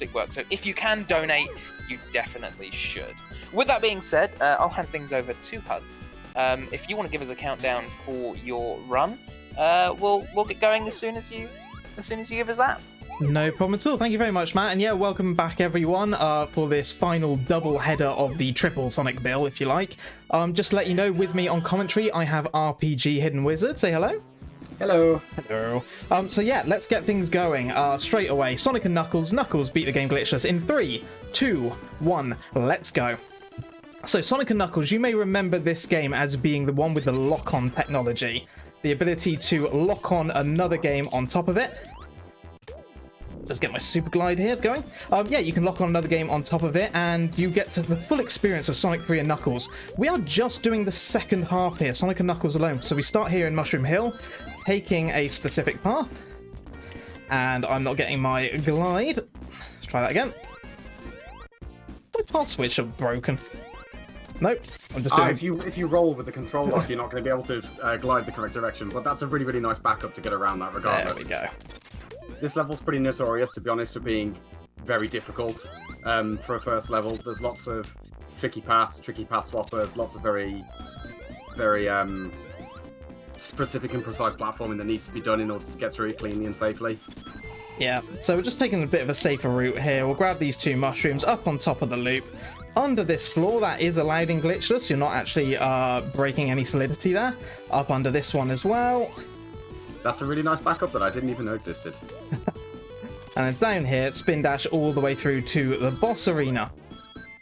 fantastic work. So if you can donate, you definitely should. With that being said, I'll hand things over to Huds. If you want to give us a countdown for your run, we'll get going as soon as you give us that. No problem at all. Thank you very much, Matt. And yeah, welcome back everyone for this final double header of the triple Sonic bill, if you like. Just to let you know, with me on commentary, I have RPG Hidden Wizard. Say hello. Hello. Hello. So yeah, let's get things going straight away. Sonic and Knuckles. Knuckles beat the game Glitchless in 3, 2, 1. Let's go. So Sonic and Knuckles, you may remember this game as being the one with the lock-on technology. The ability to lock on another game on top of it. Just get my super glide here going. Yeah, you can lock on another game on top of it, and you get to the full experience of Sonic 3 and Knuckles. We are just doing the second half here, Sonic and Knuckles alone. So we start here in Mushroom Hill, taking a specific path. And I'm not getting my glide. Let's try that again. My path switch are broken. Nope. I'm just doing... if you roll with the control lock, you're not going to be able to glide the correct direction. But that's a really, really nice backup to get around that regardless. There we go. This level's pretty notorious, to be honest, for being very difficult for a first level. There's lots of tricky path swappers, lots of very, very specific and precise platforming that needs to be done in order to get through it cleanly and safely. Yeah, so we're just taking a bit of a safer route here. We'll grab these two mushrooms up on top of the loop. Under this floor, that is allowed in Glitchless. You're not actually breaking any solidity there. Up under this one as well. That's a really nice backup that I didn't even know existed. And then down here, spin dash all the way through to the boss arena.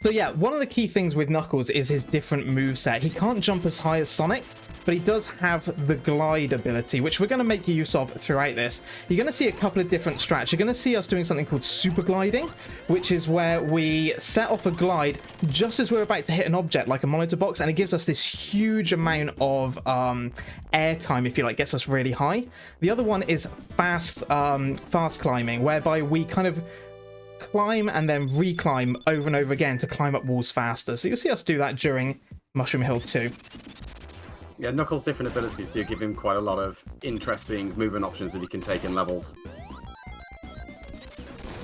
So yeah, one of the key things with Knuckles is his different moveset. He can't jump as high as Sonic, but he does have the glide ability, which we're going to make use of throughout this. You're going to see a couple of different strats. You're going to see us doing something called super gliding, which is where we set off a glide just as we're about to hit an object, like a monitor box, and it gives us this huge amount of air time, if you like, gets us really high. The other one is fast climbing, whereby we kind of climb and then reclimb over and over again to climb up walls faster. So you'll see us do that during Mushroom Hill 2. Yeah, Knuckles' different abilities do give him quite a lot of interesting movement options that he can take in levels.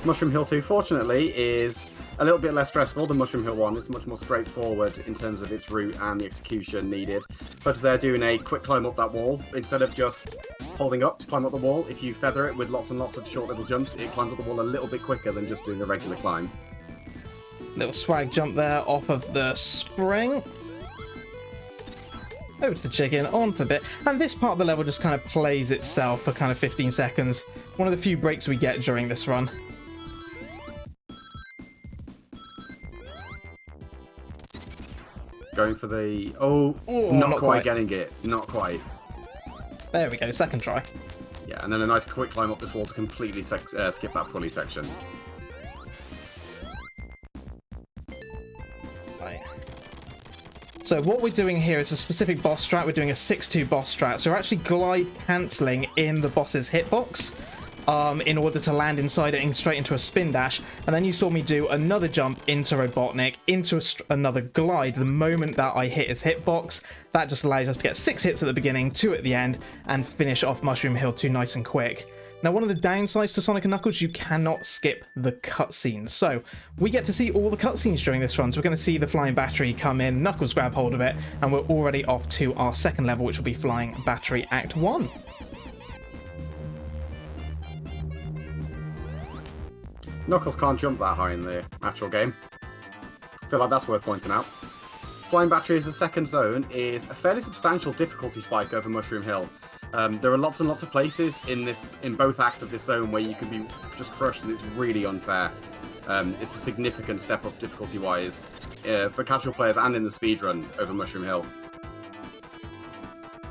Mushroom Hill 2, fortunately, is a little bit less stressful than Mushroom Hill 1. It's much more straightforward in terms of its route and the execution needed. Such as they're doing a quick climb up that wall. Instead of just holding up to climb up the wall, if you feather it with lots and lots of short little jumps, it climbs up the wall a little bit quicker than just doing a regular climb. Little swag jump there off of the spring. Over to the chicken, on for a bit, and this part of the level just kind of plays itself for kind of 15 seconds. One of the few breaks we get during this run. Going for the... not quite getting it. Not quite. There we go, second try. Yeah, and then a nice quick climb up this wall to completely skip that pulley section. Right. So what we're doing here is a specific boss strat. We're doing a 6-2 boss strat. So we're actually glide cancelling in the boss's hitbox in order to land inside it and straight into a spin dash. And then you saw me do another jump into Robotnik, into another glide the moment that I hit his hitbox. That just allows us to get 6 hits at the beginning, 2 at the end, and finish off Mushroom Hill 2 nice and quick. Now, one of the downsides to Sonic & Knuckles, you cannot skip the cutscenes. So, we get to see all the cutscenes during this run. So, we're going to see the flying battery come in, Knuckles grab hold of it, and we're already off to our second level, which will be Flying Battery Act 1. Knuckles can't jump that high in the actual game. I feel like that's worth pointing out. Flying Battery as a second zone is a fairly substantial difficulty spike over Mushroom Hill. There are lots and lots of places in both acts of this zone where you can be just crushed, and it's really unfair. It's a significant step up difficulty-wise for casual players and in the speedrun over Mushroom Hill.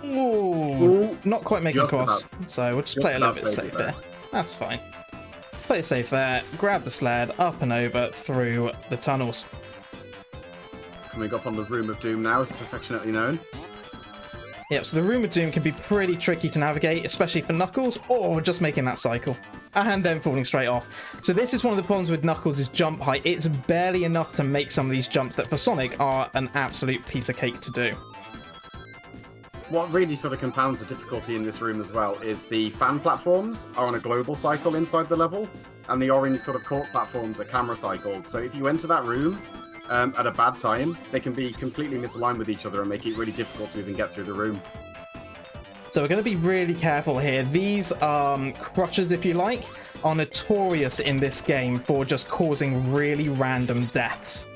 Ooh, not quite making across, so we'll just play it a little bit safe there. That's fine. Play it safe there, grab the sled, up and over through the tunnels. Coming up on the Room of Doom now, as it's affectionately known. Yep, so the Room of Doom can be pretty tricky to navigate, especially for Knuckles, or just making that cycle. And then falling straight off. So this is one of the problems with Knuckles' jump height. It's barely enough to make some of these jumps that for Sonic are an absolute piece of cake to do. What really sort of compounds the difficulty in this room as well is the fan platforms are on a global cycle inside the level, and the orange sort of court platforms are camera cycled. So if you enter that room at a bad time, they can be completely misaligned with each other and make it really difficult to even get through the room. So we're going to be really careful here. These crushers, if you like, are notorious in this game for just causing really random deaths.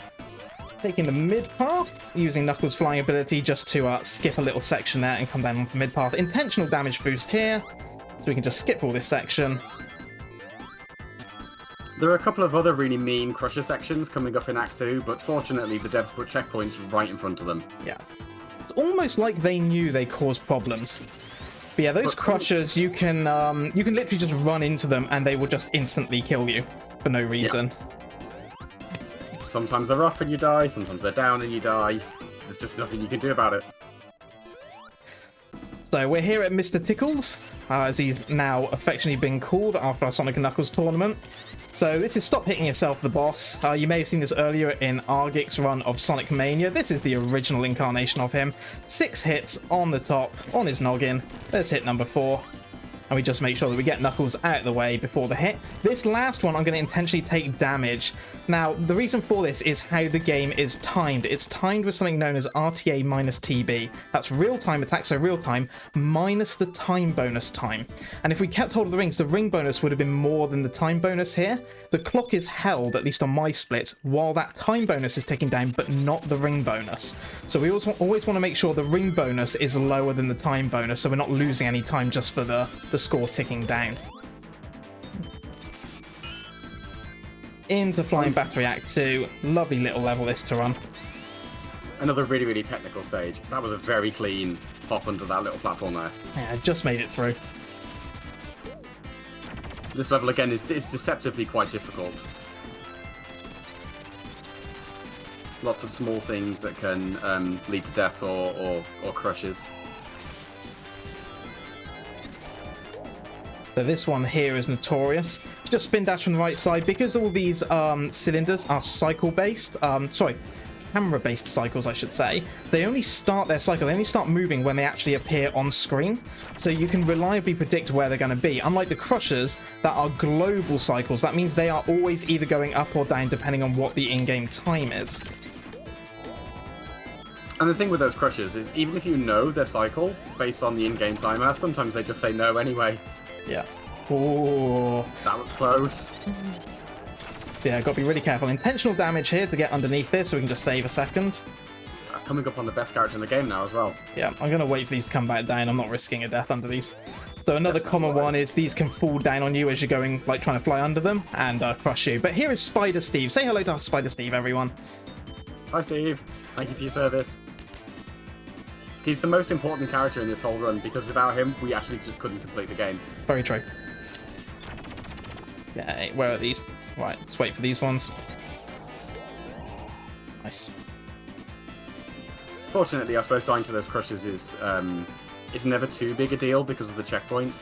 Taking the mid path, using Knuckles' flying ability just to skip a little section there and come down onto the mid path. Intentional damage boost here, so we can just skip all this section. There are a couple of other really mean crusher sections coming up in Act 2, but fortunately the devs put checkpoints right in front of them. Yeah. It's almost like they knew they caused problems. But yeah, those crushers, you can literally just run into them and they will just instantly kill you for no reason. Yeah. Sometimes they're up and you die, sometimes they're down and you die. There's just nothing you can do about it. So we're here at Mr. Tickles, as he's now affectionately been called after our Sonic & Knuckles tournament. So this is Stop Hitting Yourself, the boss. You may have seen this earlier in Argic's run of Sonic Mania. This is the original incarnation of him. 6 hits on the top, on his noggin. There's hit number 4. And we just make sure that we get Knuckles out of the way before the hit. This last one, I'm going to intentionally take damage. Now, the reason for this is how the game is timed. It's timed with something known as RTA minus TB. That's real-time attack, so real-time, minus the time bonus time. And if we kept hold of the rings, the ring bonus would have been more than the time bonus here. The clock is held, at least on my splits, while that time bonus is taken down, but not the ring bonus. So we always want to make sure the ring bonus is lower than the time bonus, so we're not losing any time just for the score ticking down. Into Flying Battery Act 2. Lovely little level this to run. Another really, really technical stage. That was a very clean hop under that little platform there. Yeah, just made it through. This level, again, is deceptively quite difficult. Lots of small things that can lead to deaths or crushes. So this one here is notorious. Just spin dash from the right side. Because all these cylinders are cycle-based, camera-based cycles, I should say, they only start their cycle, they only start moving when they actually appear on screen. So you can reliably predict where they're going to be. Unlike the crushers that are global cycles, that means they are always either going up or down depending on what the in-game time is. And the thing with those crushers is, even if you know their cycle based on the in-game timer, sometimes they just say no anyway. Yeah. Ooh. That was close. So yeah, I've got to be really careful. Intentional damage here to get underneath this so we can just save a second. Coming up on the best character in the game now as well. Yeah, I'm going to wait for these to come back down. I'm not risking a death under these. So another common one is these can fall down on you as you're going, like, trying to fly under them and crush you. But here is Spider Steve. Say hello to Spider Steve, everyone. Hi, Steve. Thank you for your service. He's the most important character in this whole run, because without him, we actually just couldn't complete the game. Very true. Okay, where are these? Right, let's wait for these ones. Nice. Fortunately, I suppose dying to those crushes is never too big a deal because of the checkpoint.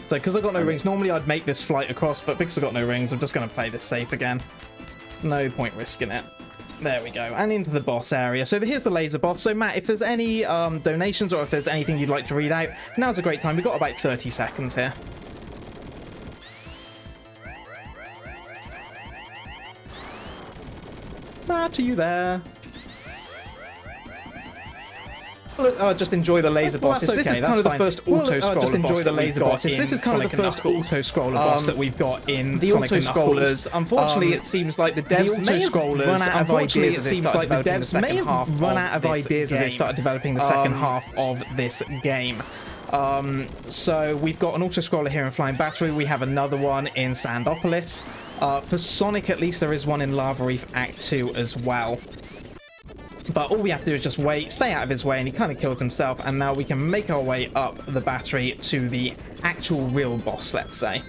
So, because I've got no rings, normally I'd make this flight across, but because I've got no rings, I'm just going to play this safe again. No point risking it. There we go, and into the boss area. So here's the laser boss. So Matt, if there's any donations or if there's anything you'd like to read out, now's a great time. We've got about 30 seconds here. Matt, are you there? Look, just enjoy the laser bosses. Well, this is kind of the first auto-scroller just enjoy boss the laser bosses. This is kind of the first auto-scroller boss that we've got in the Sonic and Knuckles. auto-scrollers. Unfortunately, it seems like the devs may have run out of ideas as they started developing the second half of this game. So we've got an auto-scroller here in Flying Battery. We have another one in Sandopolis. For Sonic, at least, there is one in Reef Act 2 as well. But all we have to do is just wait, stay out of his way, and he kind of kills himself. And now we can make our way up the battery to the actual real boss, let's say.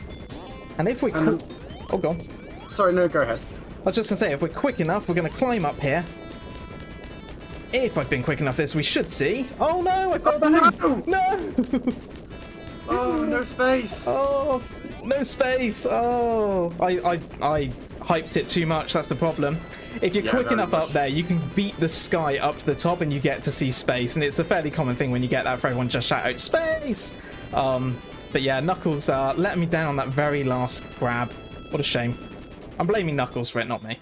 And if we... Oh, go on. Sorry, no, go ahead. I was just going to say, if we're quick enough, we're going to climb up here. If I've been quick enough this, we should see... Oh, no, I fell behind! No! Oh, no space! Oh, no space! Oh, I hyped it too much, that's the problem. if you're Yeah, quick very enough much. up there, you can beat the sky up to the top and you get to see space. And it's a fairly common thing when you get that for everyone just shout out space. But yeah, Knuckles let me down on that very last grab. What a shame. I'm blaming Knuckles for it, not me.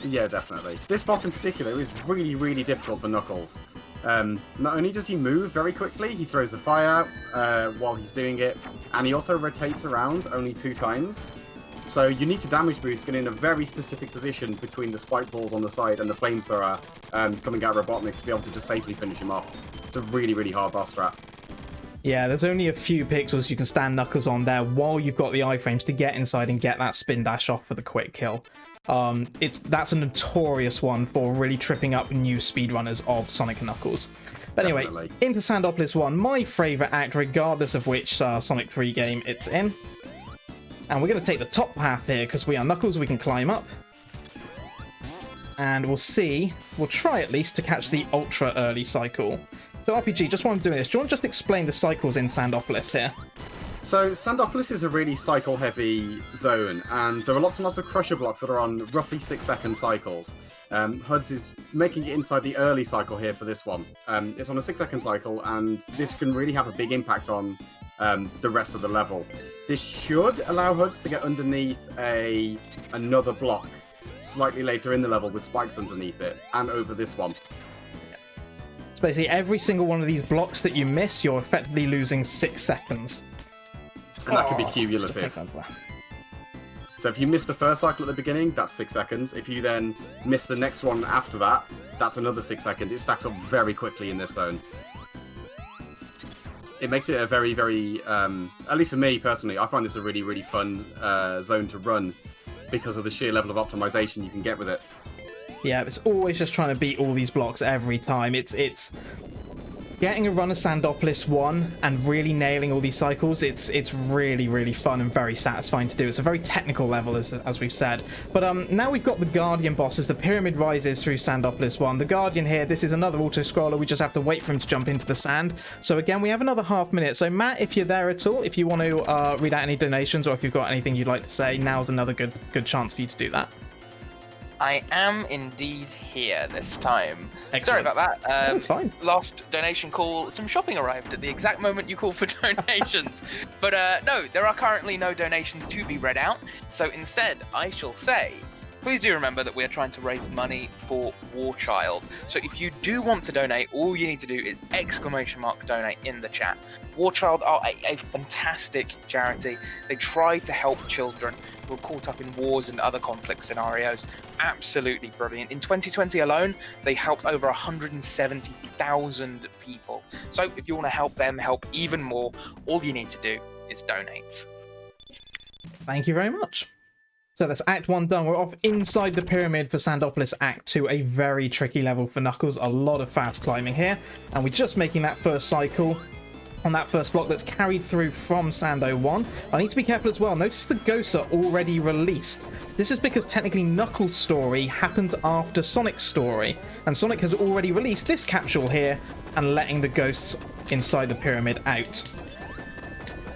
Yeah, definitely. This boss in particular is really, really difficult for Knuckles. Not only does he move very quickly, he throws the fire out while he's doing it, and he also rotates around only 2 times. So you need to damage boost get in a very specific position between the spike balls on the side and the flamethrower coming out of Robotnik to be able to just safely finish him off. It's a really, really hard boss strat. Yeah, there's only a few pixels you can stand Knuckles on there while you've got the iframes to get inside and get that spin dash off for the quick kill. That's a notorious one for really tripping up new speedrunners of Sonic and Knuckles. But anyway, Definitely. into Sandopolis 1, my favourite act, regardless of which Sonic 3 game it's in. And we're going to take the top path here, because we are Knuckles, we can climb up. And we'll try at least to catch the ultra early cycle. So RPG, just while I'm doing this, do you want to just explain the cycles in Sandopolis here? So Sandopolis is a really cycle-heavy zone, and there are lots and lots of crusher blocks that are on roughly 6-second cycles. HUDs is making it inside the early cycle here for this one. It's on a 6-second cycle, and this can really have a big impact on the rest of the level. This should allow HUDs to get underneath another block slightly later in the level with spikes underneath it, and over this one. So basically, every single one of these blocks that you miss, you're effectively losing 6 seconds. And that can be cumulative. So if you miss the first cycle at the beginning, that's 6 seconds. If you then miss the next one after that, that's another 6 seconds. It stacks up very quickly in this zone. It makes it a very, very, at least for me personally, I find this a really, really fun zone to run because of the sheer level of optimization you can get with it. Yeah, it's always just trying to beat all these blocks every time. It's getting a run of Sandopolis 1 and really nailing all these cycles. It's really, really fun and very satisfying to do. It's a very technical level, as we've said. But now we've got the Guardian boss as the pyramid rises through Sandopolis 1. The Guardian here, this is another auto-scroller. We just have to wait for him to jump into the sand. So again, we have another half minute. So Matt, if you're there at all, if you want to read out any donations or if you've got anything you'd like to say, now's another good chance for you to do that. I am indeed here this time. Excellent. Sorry about that. That's fine. Last donation call, some shopping arrived at the exact moment you called for donations. But no, there are currently no donations to be read out. So instead, I shall say, please do remember that we are trying to raise money for WarChild. So if you do want to donate, all you need to do is !donate in the chat. WarChild are a fantastic charity. They try to help children who are caught up in wars and other conflict scenarios. Absolutely brilliant. In 2020 alone, they helped over 170,000 people. So if you want to help them help even more, all you need to do is donate. Thank you very much. So that's Act 1 done. We're off inside the pyramid for Sandopolis Act 2, a very tricky level for Knuckles. A lot of fast climbing here. And we're just making that first cycle on that first block that's carried through from Sando 1. I need to be careful as well. Notice the ghosts are already released. This is because technically Knuckles' story happens after Sonic's story. And Sonic has already released this capsule here and letting the ghosts inside the pyramid out.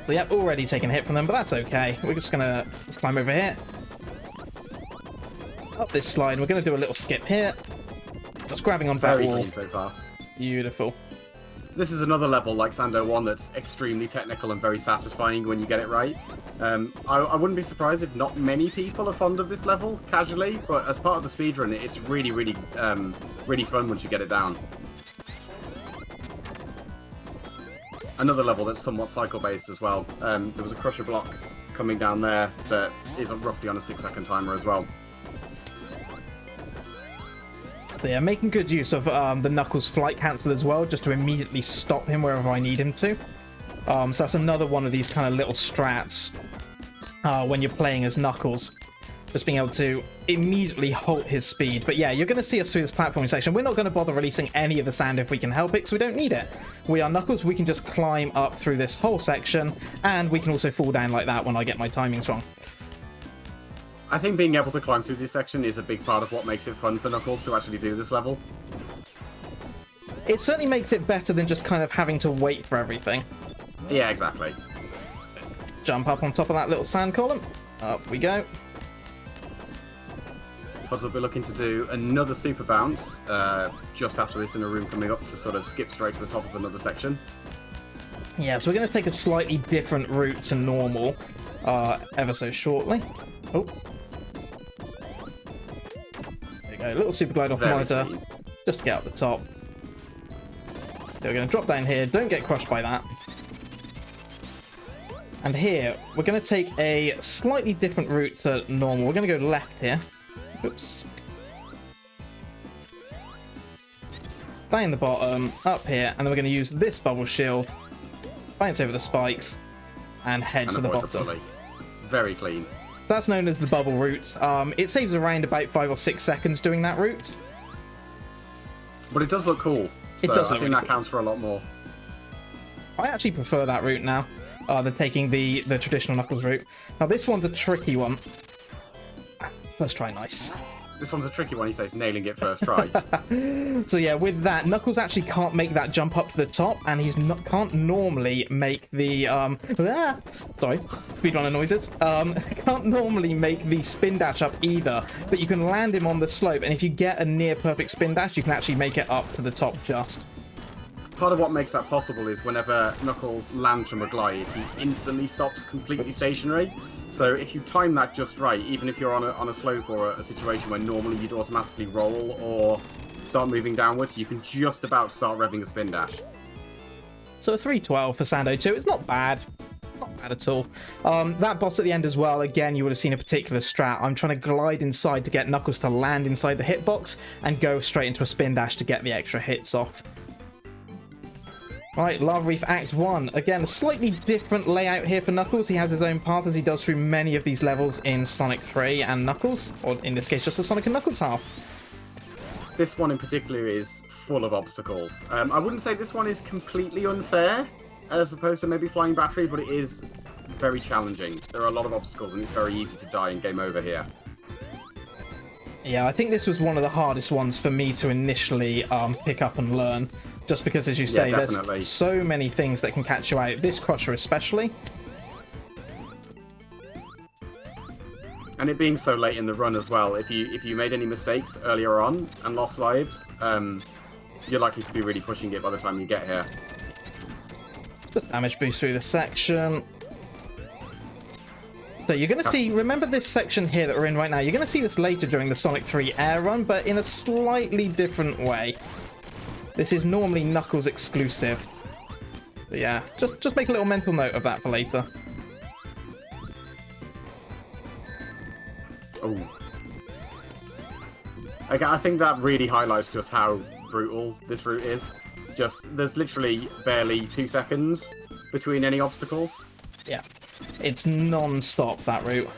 So yeah, already taken a hit from them, but that's okay. We're just going to climb over here. Up this slide. We're going to do a little skip here. Just grabbing on that Very wall. clean so far. Beautiful. This is another level like Sando 1 that's extremely technical and very satisfying when you get it right. I wouldn't be surprised if not many people are fond of this level casually, but as part of the speedrun, it's really, really, really fun once you get it down. Another level that's somewhat cycle-based as well. There was a crusher block coming down there that is roughly on a 6-second timer as well. So yeah, making good use of the Knuckles flight cancel as well, just to immediately stop him wherever I need him to. So that's another one of these kind of little strats when you're playing as Knuckles. Just being able to immediately halt his speed. But yeah, you're going to see us through this platforming section. We're not going to bother releasing any of the sand if we can help it, because we don't need it. We are Knuckles, we can just climb up through this whole section, and we can also fall down like that when I get my timings wrong. I think being able to climb through this section is a big part of what makes it fun for Knuckles to actually do this level. It certainly makes it better than just kind of having to wait for everything. Yeah, exactly. Jump up on top of that little sand column. Up we go. Huds will be looking to do another super bounce just after this in a room coming up to sort of skip straight to the top of another section. Yeah, so we're going to take a slightly different route to normal ever so shortly. Oh. There you go, a little super glide off monitor just to get up the top. So we're going to drop down here, don't get crushed by that. And here, we're going to take a slightly different route to normal. We're going to go left here. Oops. Down the bottom, up here, and then we're going to use this bubble shield, bounce over the spikes, and head to the bottom. Very clean. That's known as the bubble route. It saves around about 5 or 6 seconds doing that route. But it does look cool. It does look I think that counts for a lot more. I actually prefer that route now than taking the traditional Knuckles route. Now this one's a tricky one. First try, nice. This one's a tricky one, he says, nailing it first try. So yeah, with that, Knuckles actually can't make that jump up to the top, and can't normally make the sorry, speedrunner noises. Can't normally make the spin dash up either, but you can land him on the slope, and if you get a near perfect spin dash, you can actually make it up to the top just. Part of what makes that possible is whenever Knuckles lands from a glide, he instantly stops completely stationary. So if you time that just right, even if you're on a slope or a situation where normally you'd automatically roll or start moving downwards, you can just about start revving a spin dash. So a 312 for Sando 2, it's not bad. Not bad at all. That boss at the end as well, again, you would have seen a particular strat. I'm trying to glide inside to get Knuckles to land inside the hitbox and go straight into a spin dash to get the extra hits off. Right, Lava Reef Act 1. Again, a slightly different layout here for Knuckles. He has his own path as he does through many of these levels in Sonic 3 and Knuckles, or in this case just the Sonic and Knuckles half. This one in particular is full of obstacles. I wouldn't say this one is completely unfair, as opposed to maybe Flying Battery, but it is very challenging. There are a lot of obstacles and it's very easy to die and game over here. Yeah, I think this was one of the hardest ones for me to initially pick up and learn. Just because, as you say, there's so many things that can catch you out. This crusher especially. And it being so late in the run as well, if you made any mistakes earlier on and lost lives, you're likely to be really pushing it by the time you get here. Just damage boost through the section. So you're going to see, remember this section here that we're in right now, you're going to see this later during the Sonic 3 air run, but in a slightly different way. This is normally Knuckles exclusive. But yeah, just make a little mental note of that for later. Oh. Okay, I think that really highlights just how brutal this route is. There's literally barely 2 seconds between any obstacles. Yeah, it's non-stop, that route.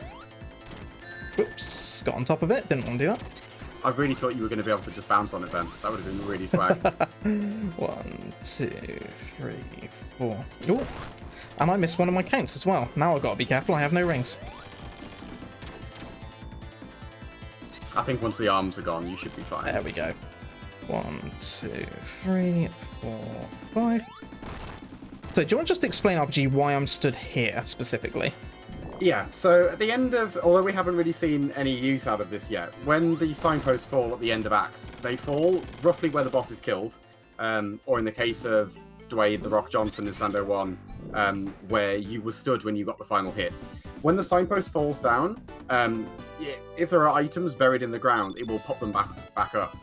Oops, got on top of it, didn't want to do that. I really thought you were going to be able to just bounce on it then. That would have been really swag. 1, 2, 3, 4. Ooh. And I missed one of my counts as well. Now I've got to be careful, I have no rings. I think once the arms are gone, you should be fine. There we go. 1, 2, 3, 4, 5. So do you want to just explain, RPG, why I'm stood here specifically? Yeah, so at the end of, although we haven't really seen any use out of this yet, when the signposts fall at the end of acts, they fall roughly where the boss is killed, or in the case of Dwayne The Rock Johnson in Sando 1, where you were stood when you got the final hit. When the signpost falls down, if there are items buried in the ground, it will pop them back up.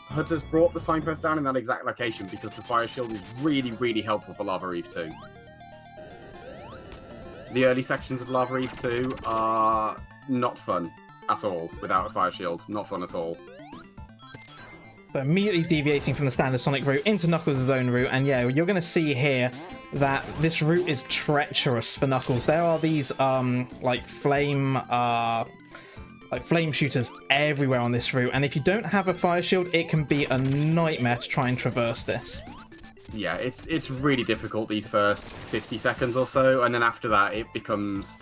HUD has brought the signpost down in that exact location because the fire shield is really, really helpful for Lava Reef 2. The early sections of Lava Reef 2 are not fun at all without a fire shield. Not fun at all. So immediately deviating from the standard Sonic route into Knuckles' own route, and yeah, you're going to see here that this route is treacherous for Knuckles. There are these like flame shooters everywhere on this route, and if you don't have a fire shield, it can be a nightmare to try and traverse this. Yeah, it's really difficult these first 50 seconds or so, and then after that it becomes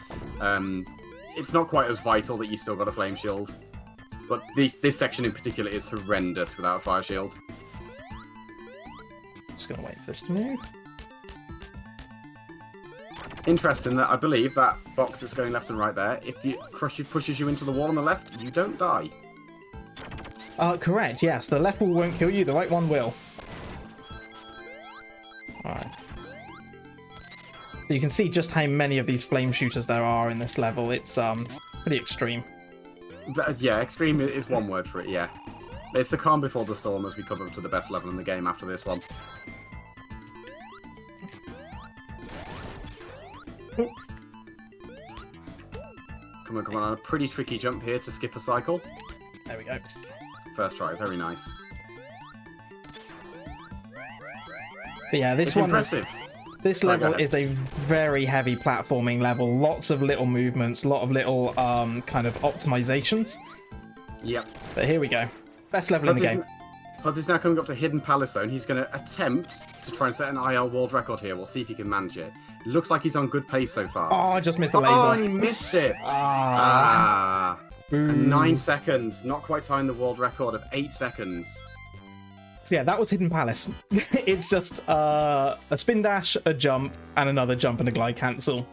it's not quite as vital that you still got a flame shield. But this section in particular is horrendous without a fire shield. Just gonna wait for this to move. Interesting that I believe that box that's going left and right there, if it pushes you into the wall on the left, you don't die. Correct, yes. The left wall won't kill you, the right one will. Alright. So you can see just how many of these flame shooters there are in this level. It's pretty extreme. Yeah, extreme is one word for it, yeah. It's the calm before the storm as we come up to the best level in the game after this one. Come on, a pretty tricky jump here to skip a cycle. There we go. First try, very nice. But yeah, this It's one impressive. This level is a very heavy platforming level. Lots of little movements, a lot of little kind of optimizations. Yep. But here we go. Best level in the game. Huz is now coming up to Hidden Palace Zone. He's going to attempt to try and set an IL world record here. We'll see if he can manage it. Looks like he's on good pace so far. Oh, I just missed the laser. Oh, and he missed it. Ah. 9 seconds. Not quite tying the world record of 8 seconds. So yeah, that was Hidden Palace. It's just a spin dash, a jump, and another jump and a glide cancel.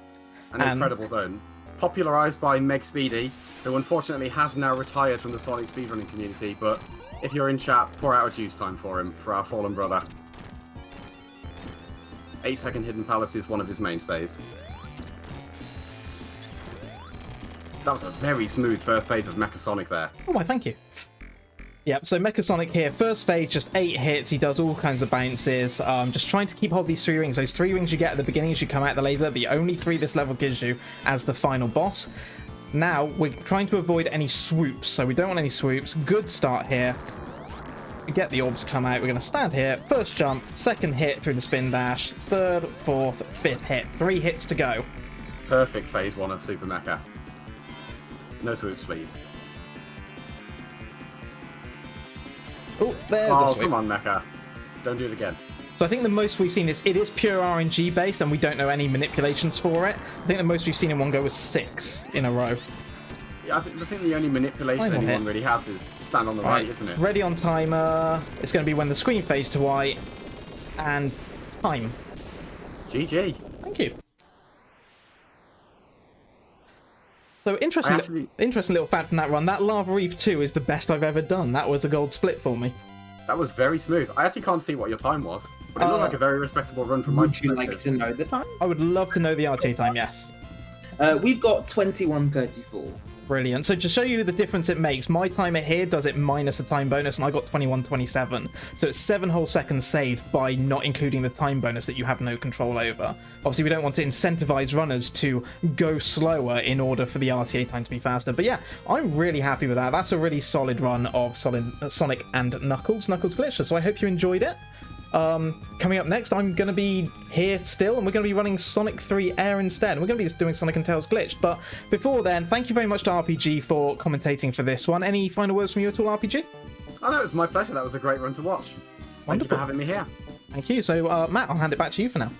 An incredible zone. Popularised by Meg Speedy, who unfortunately has now retired from the Sonic speedrunning community, but if you're in chat, pour out a juice time for him, for our fallen brother. 8-second Hidden Palace is one of his mainstays. That was a very smooth first phase of Mecha Sonic there. Oh my, thank you. Yep, so Mecha Sonic here, first phase, just 8 hits, he does all kinds of bounces, just trying to keep hold of these 3 rings. Those 3 rings you get at the beginning as you come out the laser, the only 3 this level gives you as the final boss. Now, we're trying to avoid any swoops, so we don't want any swoops. Good start here. We get the orbs come out, we're going to stand here, first jump, second hit through the spin dash, third, fourth, fifth hit. 3 hits to go. Perfect phase 1 of Super Mecha. No swoops, please. Oh, there's a swoop. Come on, Mecha. Don't do it again. So I think the most we've seen is, it is pure RNG based and we don't know any manipulations for it. I think the most we've seen in one go was 6 in a row. Yeah, I think the only manipulation anyone really has is stand on the right, isn't it? Ready on timer. It's going to be when the screen fades to white. And time. GG. Thank you. So interesting little fact from that run. That Lava Reef 2 is the best I've ever done. That was a gold split for me. That was very smooth. I actually can't see what your time was, but it looked like a very respectable run from my perspective. Would you like to know the time? I would love to know the RTA time, yes. We've got 21:34. Brilliant. So to show you the difference it makes, my timer here does it minus a time bonus, and I got 21:27. So it's 7 whole seconds saved by not including the time bonus that you have no control over. Obviously, we don't want to incentivize runners to go slower in order for the RTA time to be faster. But yeah, I'm really happy with that. That's a really solid run of Sonic and Knuckles Glitchless. So I hope you enjoyed it. Coming up next, I'm going to be here still, and we're going to be running Sonic 3 Air instead, and we're going to be just doing Sonic and Tails Glitched. But before then, thank you very much to RPG for commentating for this one. Any final words from you at all, RPG? Oh no, it was my pleasure. That was a great run to watch. Thank you for having me here. Thank you. So, Matt, I'll hand it back to you for now.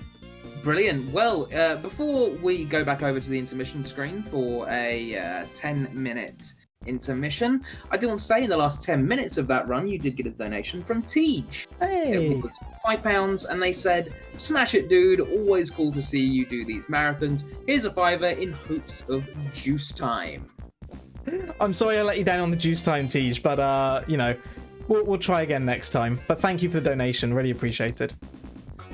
Brilliant. Well, before we go back over to the intermission screen for a 10-minute intermission, I do want to say in the last 10 minutes of that run, you did get a donation from Tej. Hey! It was £5, and they said, "Smash it, dude. Always cool to see you do these marathons. Here's a £5 in hopes of juice time." I'm sorry I let you down on the juice time, Tej, but, you know, we'll try again next time. But thank you for the donation. Really appreciate it.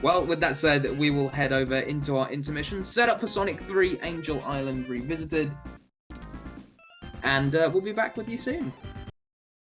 Well, with that said, we will head over into our intermission, set up for Sonic 3 Angel Island Revisited, and we'll be back with you soon.